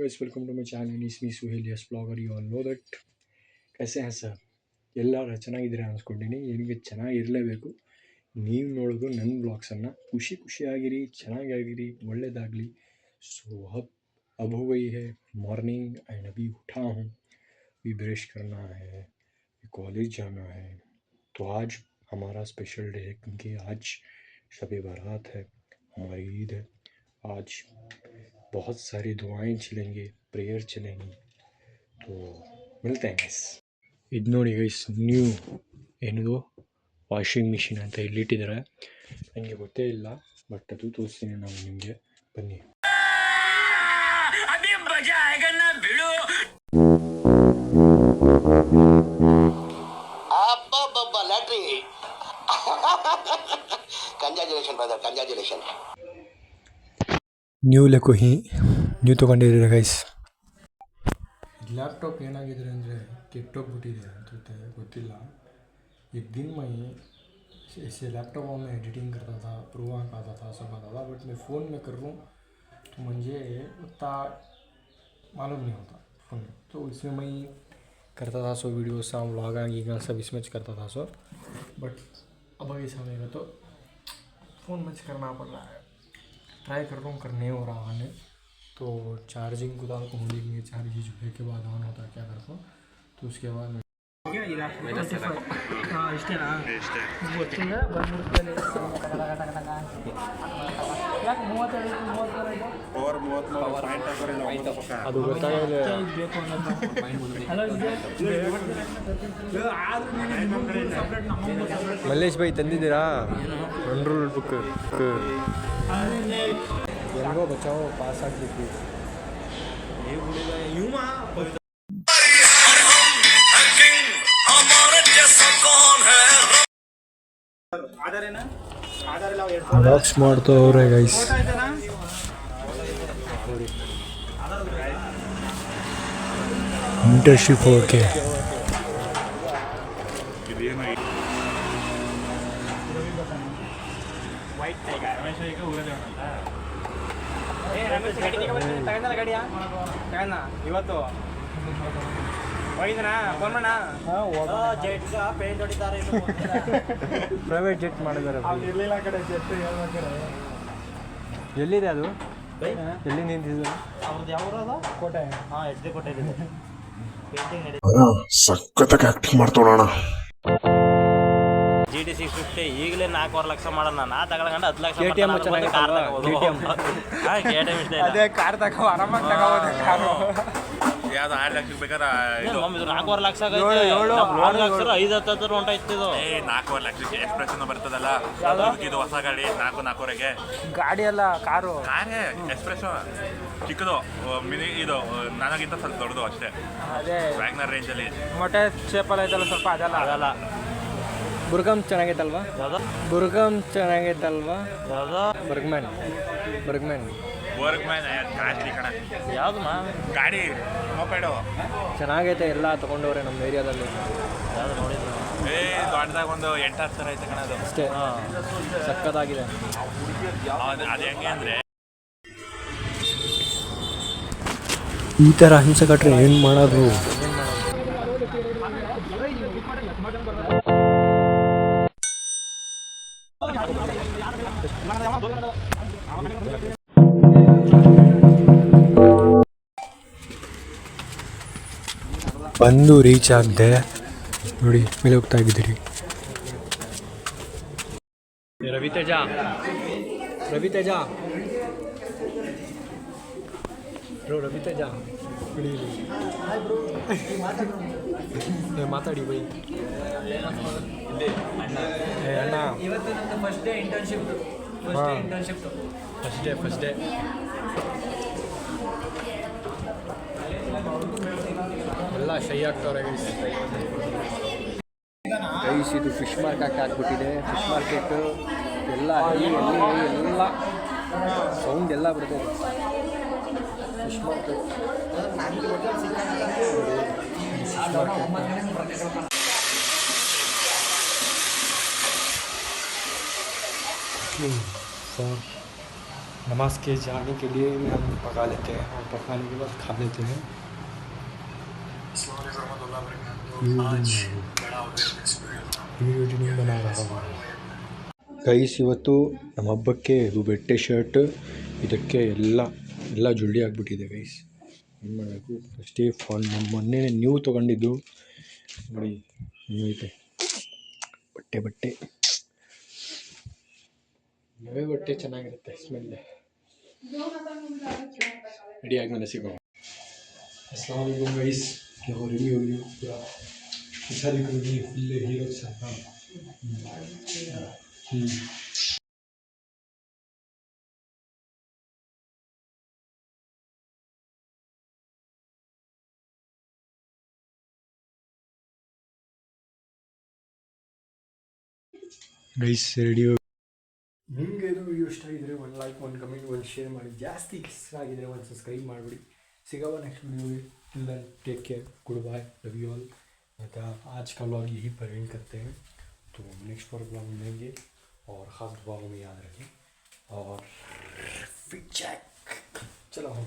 guys, welcome to my channel. It's me Suhail, yes blogger. You all know that. कैसे हैं sir ಎಲ್ಲರೂ ಚೆನ್ನಾಗಿದ್ದೀರಾ ಅನ್ಸ್ಕೊಂಡಿನಿ. ನಿಮಗೆ ಚೆನ್ನಾಗಿರಲೇಬೇಕು. ನೀವು ನೋಡೋದು ನನ್ನ ಬ್ಲಾಗ್ಸನ್ನು ಖುಷಿಯಾಗಿರಿ, ಚೆನ್ನಾಗಿರಿ, ಒಳ್ಳೆಯದಾಗಲಿ. सो अब हो गई है मॉर्निंग एंड अभी उठा हूँ. अभी ब्रश करना है, कॉलेज जाना है. तो आज हमारा स्पेशल डे है क्योंकि आज शब बारात है, हमारी ईद है. आज बहुत सारी दुआएं चलेंगे, प्रेयर चलेंगी. तो मिलते हैं गैस. ಇದು ನೋಡಿ ಗೈಸ್, ನ್ಯೂ ಏನಿದು ವಾಷಿಂಗ್ ಮಿಷಿನ್ ಅಂತ ಇಲ್ಲಿಟ್ಟಿದ್ದಾರೆ. ನನಗೆ ಗೊತ್ತೇ ಇಲ್ಲ, ಬಟ್ ಅದು ತೋರಿಸ್ತೀನಿ ನಾನು ನಿಮಗೆ. ಬನ್ನಿ. ನ್ಯೂ ಲೆಕೋಹಿ ನ್ಯೂ ತೊಗೊಂಡಿದ್ದೀರಾ ಗೈಸ್. ಲ್ಯಾಪ್ಟಾಪ್ ಏನಾಗಿದೆ ಅಂದರೆ ಕೆಟ್ಟೋಗ್ಬಿಟ್ಟಿದೆ ಅಂತ ಗೊತ್ತಿಲ್ಲ. एक दिन में ऐसे लैपटॉप में एडिटिंग करता था, प्रो आता था, सब आता था. बट मैं फ़ोन में कर रहा हूँ तो मुझे उतना मालूम नहीं होता फ़ोन में. तो इसमें मैं करता था सो वीडियोस, व्लॉग आगे सब इसमें करता था सो. बट अब आगे समय का तो फ़ोन में करना पड़ रहा है. ट्राई कर रहा हूँ, करने हो रहा है. तो चार्जिंग को डाल को होने चार्ज जो है के बाद ऑन होता है, क्या करता हूँ. तो उसके बाद ಅದು ಗೊತ್ತಾಗಲ್ಲ. ಮಲ್ಲೇಶ್ ಭಾಯಿ ತಂದಿದ್ದೀರಾ ರೂಲ್ ಬುಕ್? ಹೆಂಗೋ ಬಚಾವೋ ಪಾಸ್ ಆಗಬೇಕು. ಬ್ಲಾಗ್ಸ್ ಮಾಡ್ತವ್ರೆ ಗೈಸ್. ಇಂಟರ್ನ್ಶಿಪ್ ಹೋಗಕ್ಕೆ ಇವತ್ತು ಪ್ರೈವೇಟ್ ಜೆಟ್ ಮಾಡಿದ್ದಾರೆ. ಎಲ್ಲಿದೆ ಅದು? ಎಲ್ಲಿ ನಿಂತಿದೆ? ಕೋಟೆ. ಕೋಟೆ ಸಖತ್ತಾಗಿ ಆಕ್ಟಿಂಗ್ ಮಾಡ್ತೋಣ. GT650 ಈಗಲೇ 4 ಲಕ್ಷ ಮಾಡೋಣ. ನಾ ತಗೊಳ್ಕೊಂಡು 10 ಲಕ್ಷ KTM ಅದೇ ಕಾರ್ ತಗೋ, ಆರಾಮಾಗಿ ತಗೋಬೋದು ಕಾರು. ಯಾವ್ದು 6 ಲಕ್ಷಕ್ಕೆ ಬೇಕಾದ್ರೆ 4 ಲಕ್ಷ ಆಗೈತೆ. 7 ಲಕ್ಷ 5-10 ಹೊಂಟಾಯ್ತಿದ್ದು. 4 ಲಕ್ಷಕ್ಕೆ ಎಕ್ಸ್ಪ್ರೆಸ್ ಬರ್ತದಲ್ಲ, ಇದು ಹೊಸ ಗಾಡಿ. 4-4ವರೆಗೆ ಗಾಡಿ ಅಲ್ಲ, ಕಾರೇ ಎಕ್ಸ್ಪ್ರೆಸ್ ಚಿಕ್ಕದು, ಮಿನಿ. ಇದು ನನಗಿಂತ ಸ್ವಲ್ಪ ದೊಡ್ಡದು ಅಷ್ಟೇ. ಅದೇ ವ್ಯಾಗ್ನರ್ ರೇಂಜಲ್ಲಿ ಮೊಟ್ಟೆ ಶೇಪಲ್ಲಿ ಐತಲ್ಲ ಸ್ವಲ್ಪ, ಅದಲ್ಲ. ಬುರ್ಗಮ್ ಚೆನ್ನಾಗೈತಲ್ವಾ? ಯಾವುದು ಬುರ್ಗಮ್ ಚೆನ್ನಾಗೈತಲ್ವಾ? ಯಾವುದು ಬರ್ಗ್ಮ್ಯಾನ್ ಕಾಸ್ಟ್ಲಿ ಕಣ. ಯಾವುದು ಗಾಡಿ ಮೊಪೆಡು ಚೆನ್ನಾಗೈತೆ. ಎಲ್ಲ ತೊಗೊಂಡವ್ರೆ ನಮ್ಮ ಏರಿಯಾದಲ್ಲಿ. ಯಾವುದು ನೋಡಿದ್ರು? ದೊಡ್ಡದಾಗ ಒಂದು 8-10 ಥರ ಐತೆ ಕಣ ಅದು ಅಷ್ಟೇ. ಸಕ್ಕತ್ತಾಗಿದೆ. ಅದು ಹೆಂಗೆ ಅಂದರೆ, ಈ ಥರ ಹಿಂಸೆ ಕಟ್ರೆ ಏನು ಮಾಡೋದು? ಬಂದು ರೀಚ್ ಆಗದೆ ನೋಡಿ, ಮೇಲೆ ಹೋಗ್ತಾ ಇದ್ದೀರಿ. ರವಿತೇಜ ಬಿಡಿ ಮಾತಾಡಿ ಬೈ. ಅಣ್ಣ ಇವತ್ತು ನನ್ನ first day internship. First day ಎಲ್ಲ ಶೈ ಆಗ್ತವ್ರೆ ಗೈಸ್. ಇದು ಫಿಶ್ ಮಾರ್ಕೆಟ್ ಹಾಕ್ಬಿಟ್ಟಿದೆ. ಫಿಶ್ ಮಾರ್ಕೆಟ್ ಎಲ್ಲ ಎಲ್ಲ ಸೌಂಡ್ ಎಲ್ಲ ಬರ್ತದೆ. ಫಿಶ್ ಮಾರ್ಕೆಟ್ नमाज के जाने के लिए हम पका लेते हैं और पकाने के बाद खा लेते हैं। ವಿಡಿಯೋ ಬना रहा हूँ ಗೈಸ್, ಇವತ್ತು ನಮ್ಮ ಹಬ್ಬಕ್ಕೆ ಇದು ಬೆಟ್ಟೆ ಶರ್ಟ್, ಇದಕ್ಕೆ ಎಲ್ಲ ಜೊಳ್ಳಿ ಆಗಿಬಿಟ್ಟಿದೆ ಗೈಸ್. ಏನು ಮಾಡಬೇಕು? ಫಸ್ಟೇ ನಮ್ಮ ಮೊನ್ನೆ ನ್ಯೂ ತೊಗೊಂಡಿದ್ದು ನೋಡಿ, ಐತೆ ಬಟ್ಟೆ ನವೇ ಬಟ್ಟೆ ಚೆನ್ನಾಗಿರುತ್ತೆ ಸ್ಮೆಲ್. ರೆಡಿ ಆದಮೇಲೆ ಸಿಗೋಣ. अस्सलाम वालेकुम गाइस, क्या रेडी हो गई पूरा सारी करोगी फुल हीरो साथ। Guys ready. ನಿಮಗೆ ಇದು ವಿಡಿಯೋ ಇಷ್ಟ ಆಗಿದ್ರೆ ಒಂದು ಲೈಕ್, ಒಂದು ಕಮೆಂಟ್, ಒಂದು ಶೇರ್ ಮಾಡಿ. ಜಾಸ್ತಿ ಇಷ್ಟ ಆಗಿದ್ರೆ ಒಂದು ಸಬ್ಸ್ಕ್ರೈಬ್ ಮಾಡಿಬಿಡಿ. ಸಿಗೋಣ नेक्स्ट वीडियो में. Till then take care, goodbye, love you all. आज का व्लॉग यही पर एंड करते हैं, तो नेक्स्ट पर व्लॉग मिलेंगे और ख़ास दुआओं में याद रखें और फिट चेक. चलो हम